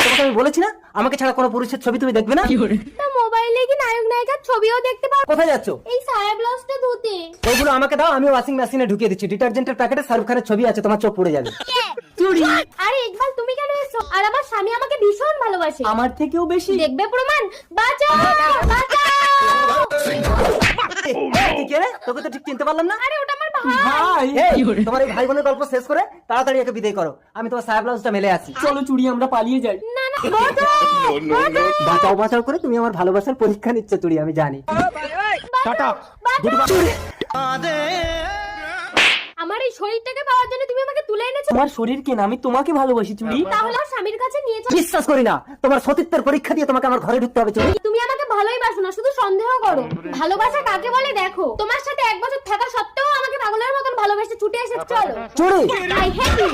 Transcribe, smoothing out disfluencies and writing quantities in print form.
তোমাকে আমি বলেছি না আমাকে ছাড়া কোনো পুরুষের ছবি তুমি দেখবে না। তা মোবাইলে কি নায়ক নায়িকার ছবিও দেখতে পারো? কোথায় যাচ্ছ? এই সায়া ব্লাউজটা ধুতে। ওইগুলো আমাকে দাও, আমি ওয়াশিং মেশিনে ঢুকিয়ে দিচ্ছি। ডিটারজেন্টের প্যাকেটে শাহরুখ খানের ছবি আছে, তোমার চোখ পড়ে যাবে। চুরি। আরে ইকবাল তুমি কেন এসছো? আর আমার স্বামী আমাকে ভীষণ ভালোবাসে, আমার থেকেও বেশি। দেখবে প্রমাণ? বাঁচাও বাঁচাও। তোকে তো ঠিক চিনতে পারলাম না। আরে ওটা আমার ভাই। এই, তোমার এই ভাই বোনের গল্প শেষ করে তাড়াতাড়ি একে বিদায় করো। আমি তোমার সায়া ব্লাউজটা মেলে আছি। চলো চুড়ি, আমরা পালিয়ে যাই। না না বাঁচাও। বাঁচাও বাঁচাও করে তুমি আমার ভালোবাসার পরীক্ষা নিচ্ছ চুড়ি, আমি জানি। টাটা। আমার এই শরীরটাকে পাওয়ার জন্য তুমি আমাকে তুলে এনেছো। তোমার শরীর কেন, আমি তোমাকে ভালোবাসি চুড়ি। তাহলে আমার স্বামীর কাছে নিয়ে যাও। বিশ্বাস করি না, তোমার সতীত্বের পরীক্ষা দিয়ে তোমাকে আমার ঘরে ঢুকতে হবে চুড়ি। তুমি আমাকে ভালোই বাসো না, শুধু সন্দেহ করো। ভালোবাসা কাকে বলে দেখো। তোমার সাথে 1 বছর থাকা সত্ত্বেও আমাকে পাগলের মতন ভালোবেসে ছুটে এসেছো। চলো চুড়ি। I hate you.